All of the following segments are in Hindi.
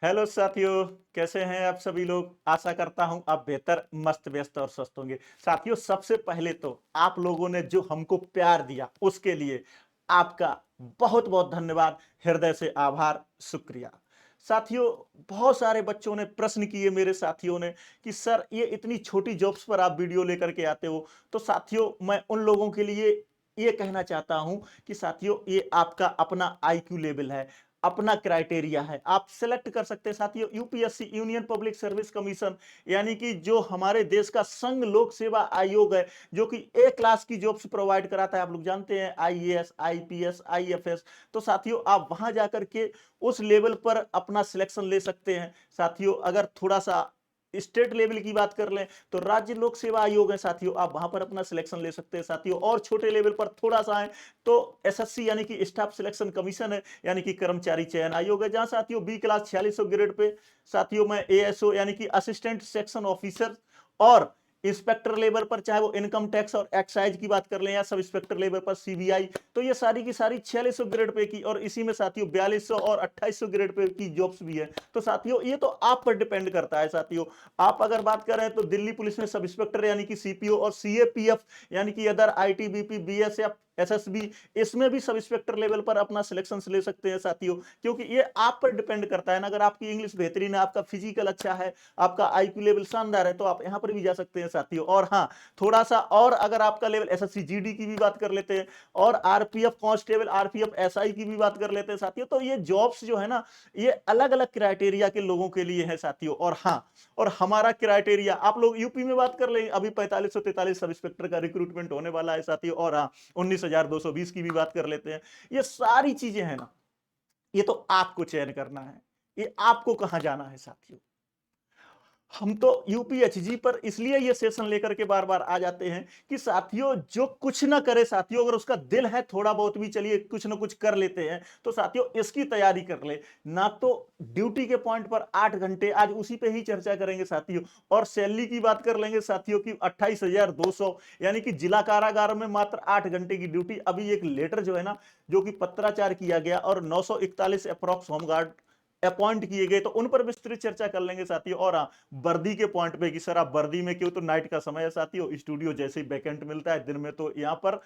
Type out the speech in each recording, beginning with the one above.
हेलो साथियों, कैसे हैं आप सभी लोग। आशा करता हूं आप बेहतर, मस्त, व्यस्त और स्वस्थ होंगे। साथियों, सबसे पहले तो आप लोगों ने जो हमको प्यार दिया उसके लिए आपका बहुत बहुत धन्यवाद। हृदय से आभार, शुक्रिया। साथियों, बहुत सारे बच्चों ने प्रश्न किए मेरे साथियों ने कि सर ये इतनी छोटी जॉब्स पर आप वीडियो लेकर के आते हो। तो साथियों, मैं उन लोगों के लिए ये कहना चाहता हूं कि साथियों, ये आपका अपना आईक्यू लेवल है, अपना क्राइटेरिया है। आप सिलेक्ट कर सकते हैं साथियों। UPSC, union public service commission, यानी कि जो हमारे देश का संघ लोक सेवा आयोग है, जो कि ए क्लास की जॉब्स प्रोवाइड कराता है। आप लोग जानते हैं, आईएएस, आईपीएस, आईएफएस। तो साथियों, आप वहां जाकर के उस लेवल पर अपना सिलेक्शन ले सकते हैं। साथियों, अगर थोड़ा सा स्टेट लेवल की बात कर लें तो राज्य लोक सेवा आयोग है साथियों, आप वहां पर अपना सिलेक्शन ले सकते हैं साथियों। और छोटे लेवल पर थोड़ा सा है तो एसएससी यानी कि स्टाफ सिलेक्शन कमीशन है, यानी कि कर्मचारी चयन आयोग है, जहां साथियों बी क्लास 4600 ग्रेड पे साथियों मैं एएसओ यानी कि असिस्टेंट सेक्शन ऑफिसर और इंस्पेक्टर लेवल पर, चाहे वो इनकम टैक्स और एक्साइज की बात कर लें या सब इंस्पेक्टर लेवल पर सीबीआई, तो ये सारी की सारी 4600 ग्रेड पे की, और इसी में साथियों 4200 और 2800 ग्रेड पे की जॉब्स भी है। तो साथियों, ये तो आप पर डिपेंड करता है साथियों। आप अगर बात करें तो दिल्ली पुलिस में सब इंस्पेक्टर यानी कि सीपीओ और सीएपीएफ यानी कि अदर आईटीबीपी, बीएसएफ, एसएसबी, इसमें भी सब इंस्पेक्टर लेवल पर अपना सिलेक्शन ले सकते हैं साथियों। क्योंकि ये आप पर डिपेंड करता है ना। अगर आपकी इंग्लिश बेहतरीन है, आपका फिजिकल अच्छा है, आपका आईक्यू लेवल शानदार है, तो आप यहां पर भी जा सकते हैं साथियों। और हाँ, थोड़ा सा और अगर आपका लेवल एसएससी जीडी की भी बात कर लेते हैं और आरपीएफ कांस्टेबल, आरपीएफ एसआई की भी बात कर लेते हैं साथियों, तो ये जॉब्स जो है ना, ये अलग अलग क्राइटेरिया के लोगों के लिए है साथियों। और हाँ, और हमारा क्राइटेरिया, आप लोग यूपी में बात कर लेंगे, अभी 4543 सब इंस्पेक्टर का रिक्रूटमेंट होने वाला है साथियों। और हाँ, 19,220 की भी बात कर लेते हैं। ये सारी चीजें हैं ना, ये तो आपको चयन करना है, ये आपको कहां जाना है साथियों। हम तो यूपीएचजी पर इसलिए ये सेशन लेकर के बार बार आ जाते हैं कि साथियों, जो कुछ ना करे साथियों, अगर उसका दिल है थोड़ा बहुत भी, चलिए कुछ ना कुछ कर लेते हैं, तो साथियों इसकी तैयारी कर ले ना। तो ड्यूटी के पॉइंट पर 8 घंटे, आज उसी पे ही चर्चा करेंगे साथियों। और सैलरी की बात कर लेंगे साथियों की 28,200, यानी कि जिला कारागार में मात्र 8 घंटे की ड्यूटी। अभी एक लेटर जो है ना, जो कि पत्राचार किया गया, और 941 अप्रॉक्स होमगार्ड अपॉइंट किए गए, तो उन पर विस्तृत चर्चा कर लेंगे साथियों। और हाँ, वर्दी के पॉइंट पे कि सर आप वर्दी में क्यों, तो नाइट का समय है साथियों, स्टूडियो जैसे ही वैकेंट मिलता है, दिन में तो यहाँ पर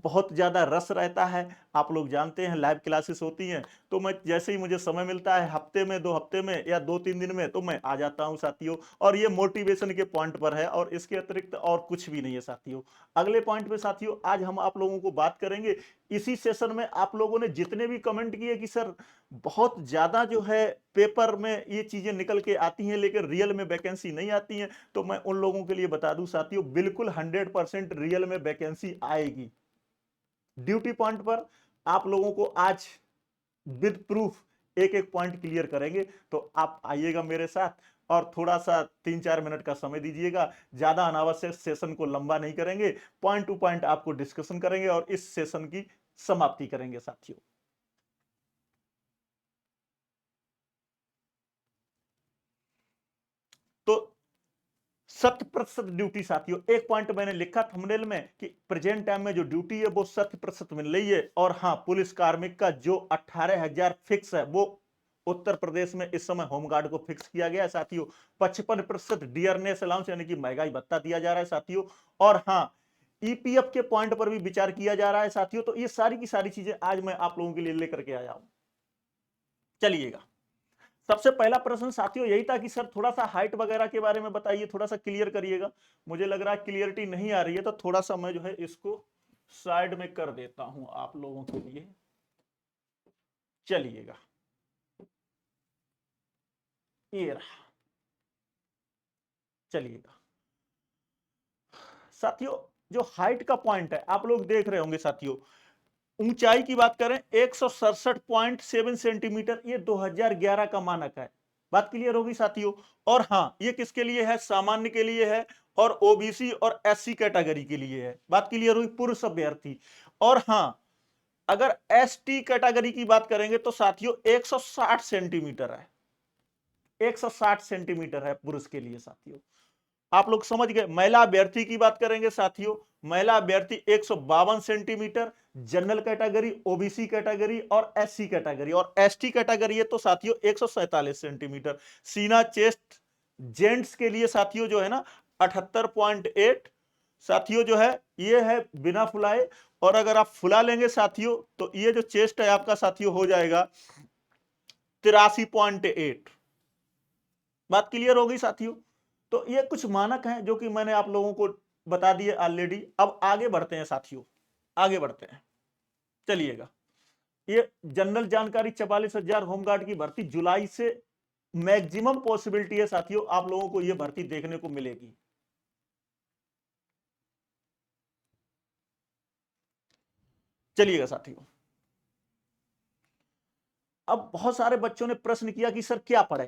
बहुत ज्यादा रस रहता है। आप लोग जानते हैं लाइव क्लासेस होती हैं, तो मैं जैसे ही मुझे समय मिलता है, हफ्ते में, 2 हफ्ते में या 2-3 दिन में, तो मैं आ जाता हूं साथियों। और ये मोटिवेशन के पॉइंट पर है, और इसके अतिरिक्त और कुछ भी नहीं है साथियों। अगले पॉइंट पे साथियों, आज हम आप लोगों को बात करेंगे। इसी सेशन में आप लोगों ने जितने भी कमेंट किए कि सर बहुत ज्यादा जो है पेपर में ये चीजें निकल के आती हैं लेकिन रियल में वैकेंसी नहीं आती हैं, तो मैं उन लोगों के लिए बता दूं साथियों, बिल्कुल 100% रियल में वैकेंसी आएगी। ड्यूटी पॉइंट पर आप लोगों को आज विद प्रूफ एक एक पॉइंट क्लियर करेंगे। तो आप आइएगा मेरे साथ, और थोड़ा सा 3-4 मिनट का समय दीजिएगा। ज्यादा अनावश्यक सेशन को लंबा नहीं करेंगे, पॉइंट टू पॉइंट आपको डिस्कशन करेंगे और इस सेशन की समाप्ति करेंगे साथियों। तो 100% ड्यूटी साथियों, एक पॉइंट मैंने लिखा थंबनेल में कि प्रेजेंट टाइम में जो ड्यूटी है वो 100% मिल रही है। और हाँ, पुलिस कार्मिक का जो 18,000 फिक्स है, वो उत्तर प्रदेश में इस समय होमगार्ड को फिक्स किया गया है साथियों। 55% डियरनेस अलाउंस यानी कि महंगाई भत्ता दिया जा रहा है साथियों। और हाँ, ईपीएफ के पॉइंट पर भी विचार किया जा रहा है साथियों। तो ये सारी की सारी चीजें आज मैं आप लोगों के लिए लेकर के आया हूं। चलिएगा, सबसे पहला प्रश्न साथियों यही था कि सर थोड़ा सा हाइट वगैरह के बारे में बताइए, थोड़ा सा क्लियर करिएगा। मुझे लग रहा है क्लियरिटी नहीं आ रही है, तो थोड़ा सा मैं जो है इसको साइड में कर देता हूं आप लोगों के लिए। चलिएगा, ये रहा। चलिएगा साथियों, जो हाइट का पॉइंट है आप लोग देख रहे होंगे साथियों, ऊंचाई की बात करें 167.7 सेंटीमीटर, ये 2011 का मानक है। बात क्लियर होगी साथियों। और हां, ये किसके लिए है, सामान्य के लिए है, और ओबीसी और एससी कैटेगरी के लिए है। बात क्लियर हुई, पुरुष अभ्यर्थी। और हां, अगर एसटी कैटेगरी की बात करेंगे तो साथियों 160 सेंटीमीटर है, 160 सेंटीमीटर है पुरुष के लिए साथियों। आप लोग समझ गए। महिला अभ्यर्थी की बात करेंगे साथियों, महिला अभ्यर्थी 152 centimetre, general category, OBC category और एससी कैटेगरी, और एसटी कैटेगरी है तो साथियों 147 सेंटीमीटर। सीना चेस्ट जेंट्स के लिए साथियों जो है ना 78.8 साथियों जो है ये है बिना फुलाए, और अगर आप फुला लेंगे साथियों तो ये जो चेस्ट है आपका साथियों हो जाएगा 83.8। बात क्लियर हो गई साथियों। तो ये कुछ मानक हैं जो कि मैंने आप लोगों को बता दिए ऑलरेडी। अब आगे बढ़ते हैं साथियों, आगे बढ़ते हैं, चलिएगा। ये जनरल जानकारी 44,000 होमगार्ड की भर्ती जुलाई से मैक्सिमम पॉसिबिलिटी है साथियों आप लोगों को ये भर्ती देखने को मिलेगी। चलिएगा साथियों, अब बहुत सारे बच्चों ने प्रश्न किया कि सर क्या पढ़े,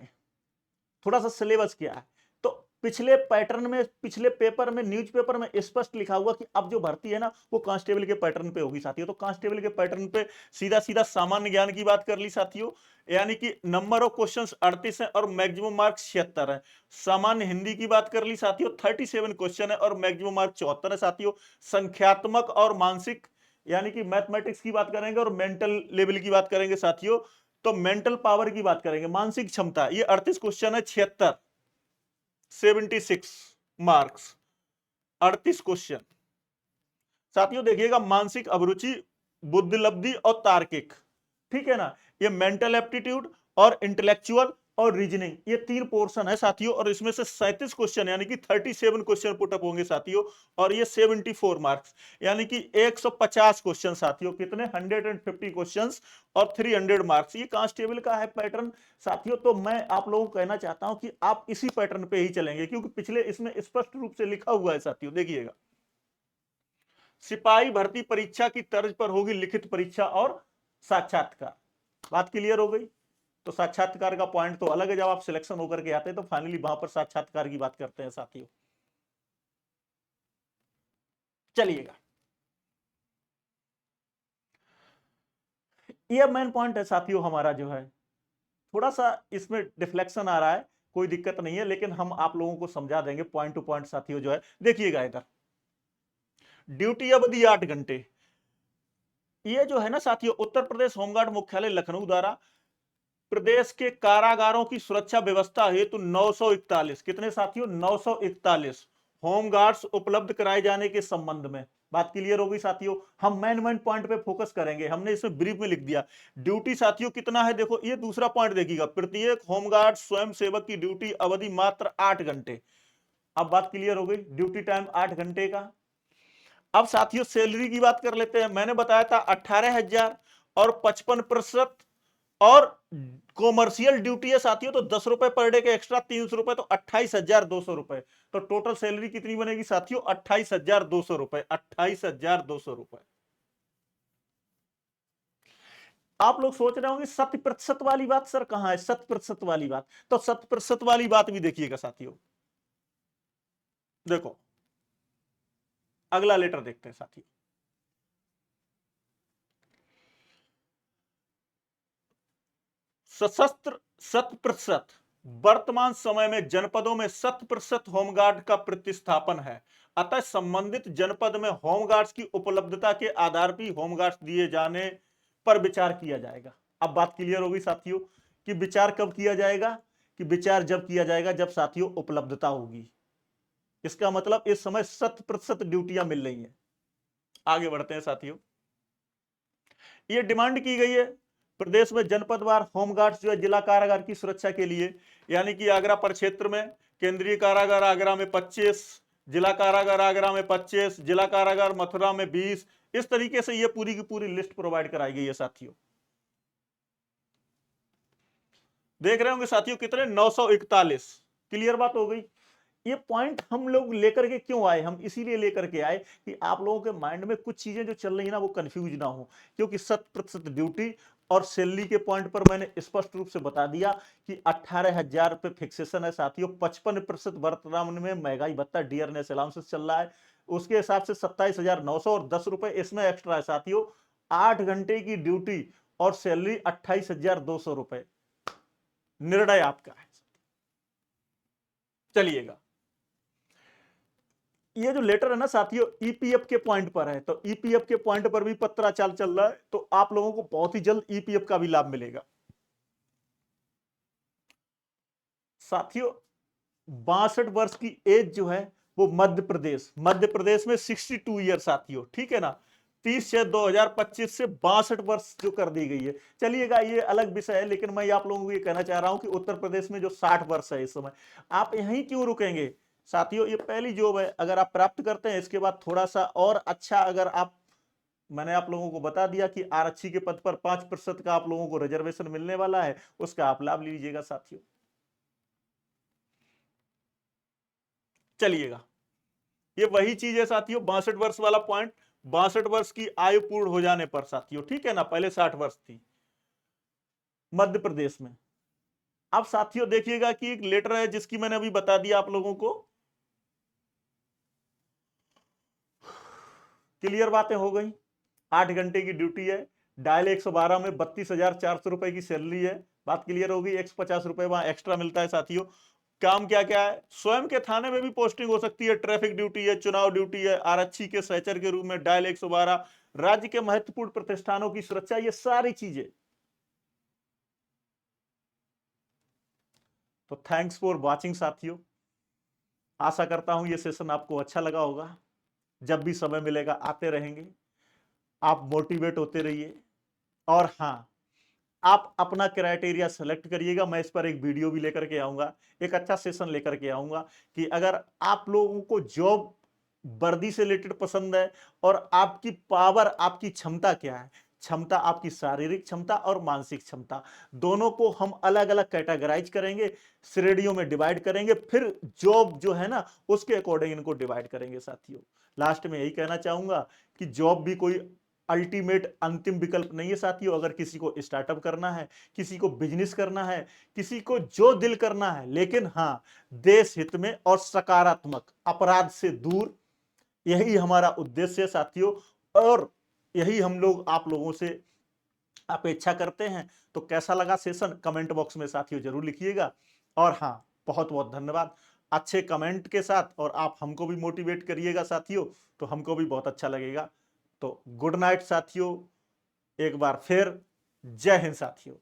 थोड़ा सा सिलेबस क्या है। तो पिछले पैटर्न में, पिछले पेपर में, न्यूज़पेपर में स्पष्ट लिखा हुआ कि अब जो भर्ती है ना वो कांस्टेबल के पैटर्न पे होगी साथियों। तो कांस्टेबल के पैटर्न पे सीधा सीधा सामान्य ज्ञान की बात कर ली साथियों, यानी कि नंबर ऑफ क्वेश्चंस 38 है और मैक्सिमम मार्क्स 76 है। सामान्य हिंदी की बात कर ली साथियों, 37 क्वेश्चन है और मैक्सिमम मार्क 74 है साथियों। संख्यात्मक और मानसिक यानी कि मैथमेटिक्स की बात करेंगे और मेंटल लेवल की बात करेंगे साथियों, तो मेंटल पावर की बात करेंगे, मानसिक क्षमता, ये 38 क्वेश्चन है, 76 मार्क्स, 38 क्वेश्चन साथियों। देखिएगा मानसिक अभिरुचि, बुद्धिलब्धि और तार्किक, ठीक है ना, ये मेंटल एप्टीट्यूड और इंटेलेक्चुअल और रीजनिंग, ये तीन पोर्शन है साथियों। और इसमें से 37 क्वेश्चन यानी कि 37 क्वेश्चन पुटअप होंगे साथियों, और ये 74 मार्क्स यानी कि 150 क्वेश्चन साथियों। कितने? 150 क्वेश्चंस और 300 मार्क्स। ये कांस्टेबल का है पैटर्न साथियों। तो मैं आप लोगों को कहना चाहता हूं कि आप इसी पैटर्न पे ही चलेंगे, क्योंकि पिछले इसमें स्पष्ट रूप से लिखा हुआ है साथियों। देखिएगा, सिपाही भर्ती परीक्षा की तर्ज पर होगी लिखित परीक्षा और साक्षात्कार। बात क्लियर हो गई। तो साक्षात्कार का पॉइंट तो अलग है, जब आप सिलेक्शन होकर के आते हैं तो फाइनली वहां पर साक्षात्कार की बात करते हैं साथियों। चलिएगा, ये मेन पॉइंट है साथियों हमारा जो है। थोड़ा सा इसमें डिफ्लेक्शन आ रहा है, कोई दिक्कत नहीं है, लेकिन हम आप लोगों को समझा देंगे पॉइंट टू पॉइंट साथियों जो है। देखिएगा इधर, ड्यूटी अवधि 8 घंटे। ये जो है ना साथियों, उत्तर प्रदेश होमगार्ड मुख्यालय लखनऊ द्वारा प्रदेश के कारागारों की सुरक्षा व्यवस्था हेतु 941, कितने साथियों? 941 होमगार्ड्स उपलब्ध कराए जाने के संबंध में। बात क्लियर हो गई साथियों। हम मेन पॉइंट पे फोकस करेंगे, हमने इसमें ब्रीफ में लिख दिया। ड्यूटी साथियों कितना है, देखो ये दूसरा पॉइंट देखिएगा, प्रत्येक होमगार्ड स्वयं सेवक की ड्यूटी अवधि मात्र 8 घंटे। अब बात क्लियर हो गई, ड्यूटी टाइम 8 घंटे का। अब साथियों सैलरी की बात कर लेते हैं। मैंने बताया था 18,000 और 55%, और कॉमर्शियल ड्यूटी है साथियों तो 10 रुपए पर डे के एक्स्ट्रा, 300 रुपए, तो 28,200 रुपए। तो टोटल सैलरी कितनी बनेगी साथियों? 28,200 रुपए, 28,200 रुपए। आप लोग सोच रहे होंगे 100% वाली बात सर कहां है, 100% वाली बात, तो 100% वाली बात भी देखिएगा साथियों। देखो अगला लेटर देखते हैं साथियों। सशस्त्र 100%, वर्तमान समय में जनपदों में 100% होमगार्ड का प्रतिस्थापन है, अतः संबंधित जनपद में होमगार्ड्स की उपलब्धता के आधार पर होमगार्ड्स दिए जाने पर विचार किया जाएगा। अब बात क्लियर हो गई साथियों कि विचार कब किया जाएगा, कि विचार जब किया जाएगा जब साथियों उपलब्धता होगी। इसका मतलब इस समय 100% ड्यूटियां मिल रही हैं। आगे बढ़ते हैं साथियों। ये डिमांड की गई है प्रदेश में जनपदवार होमगार्ड्स जो है जिला कारागार की सुरक्षा के लिए, यानी कि आगरा परिक्षेत्र में केंद्रीय कारागार आगरा में 25, जिला कारागार आगरा में 25, जिला कारागार मथुरा में 20, इस तरीके से ये पूरी की पूरी लिस्ट प्रोवाइड कराई गई है साथियों। देख रहे होंगे साथियों कितने? 941। क्लियर बात हो गई। ये पॉइंट हम लोग लेकर के क्यों आए? हम इसीलिए लेकर के आए कि आप लोगों के माइंड में कुछ चीजें जो चल रही है ना वो कंफ्यूज ना हो, क्योंकि 100% ड्यूटी और सैलरी के पॉइंट पर मैंने स्पष्ट रूप से बता दिया कि 18,000 रुपए फिक्सेशन है साथियों। 55% वर्तमान में महंगाई भत्ता डियरनेस अलाउंसेस चल रहा है, उसके हिसाब से 27,900 और 10 रुपए इसमें एक्स्ट्रा है साथियों। 8 घंटे की ड्यूटी और सैलरी 28,200 रुपए। निर्णय आपका है। चलिएगा, ये जो लेटर है ना साथियों, ईपीएफ के पॉइंट पर है, तो ईपीएफ के पॉइंट पर भी पत्राचार चल रहा है, तो आप लोगों को बहुत ही जल्द ईपीएफ का भी लाभ मिलेगा। साथियों 62 वर्ष की एज जो है वो मध्य प्रदेश में 62 ईयर साथियों, ठीक है ना। 30/6/2025 से 62 वर्ष जो कर दी गई है। चलिएगा ये अलग विषय है, लेकिन मैं आप लोगों को ये कहना चाह रहा हूं कि उत्तर प्रदेश में जो 60 वर्ष है इस समय, आप यहीं क्यों रुकेंगे साथियों। ये पहली जॉब है, अगर आप प्राप्त करते हैं इसके बाद थोड़ा सा और अच्छा, अगर आप, मैंने आप लोगों को बता दिया कि आरक्षी के पद पर 5% का आप लोगों को रिजर्वेशन मिलने वाला है, उसका आप लाभ लीजिएगा साथियों। चलिएगा, ये वही चीज है साथियों, 62 वर्ष वाला पॉइंट। 62 वर्ष की आयु पूर्ण हो जाने पर साथियों, ठीक है ना, पहले 60 वर्ष थी मध्य प्रदेश में। अब साथियों देखिएगा कि एक लेटर है जिसकी मैंने अभी बता दिया आप लोगों को। क्लियर बातें हो गई। 8 घंटे की ड्यूटी है, डायल 112 में 32,400 रुपए की सैलरी है। बात क्लियर होगी। 150 रुपए वहां एक्स्ट्रा मिलता है साथियों। काम क्या क्या है, स्वयं के थाने में भी पोस्टिंग हो सकती है, ट्रैफिक ड्यूटी है, चुनाव ड्यूटी है, आरक्षी के सहचर के रूप में डायल 112, राज्य के महत्वपूर्ण प्रतिष्ठानों की सुरक्षा, ये सारी चीजें। तो थैंक्स फॉर वॉचिंग साथियों। आशा करता हूं ये सेशन आपको अच्छा लगा होगा। जब भी समय मिलेगा आते रहेंगे, आप मोटिवेट होते रहिए। और हाँ, आप अपना क्राइटेरिया सेलेक्ट करिएगा। मैं इस पर एक वीडियो भी लेकर के आऊंगा, एक अच्छा सेशन लेकर के आऊंगा कि अगर आप लोगों को जॉब वर्दी से रिलेटेड पसंद है और आपकी पावर, आपकी क्षमता क्या है, क्षमता आपकी शारीरिक क्षमता और मानसिक क्षमता, दोनों को हम अलग अलग कैटेगराइज करेंगे, श्रेणियों में डिवाइड करेंगे, फिर जॉब जो है ना उसके अकॉर्डिंग इनको डिवाइड करेंगे साथियों। लास्ट में यही कहना चाहूंगा कि जॉब भी कोई अल्टीमेट अंतिम विकल्प नहीं है साथियों। अगर किसी को स्टार्टअप करना है, किसी को बिजनेस करना है, किसी को जो दिल करना है, लेकिन हाँ देश हित में और सकारात्मक, अपराध से दूर, यही हमारा उद्देश्य है साथियों। और यही हम लोग आप लोगों से अपेक्षा करते हैं। तो कैसा लगा सेशन, कमेंट बॉक्स में साथियों जरूर लिखिएगा। और हाँ, बहुत बहुत धन्यवाद अच्छे कमेंट के साथ, और आप हमको भी मोटिवेट करिएगा साथियों, तो हमको भी बहुत अच्छा लगेगा। तो गुड नाइट साथियों, एक बार फिर जय हिंद साथियों।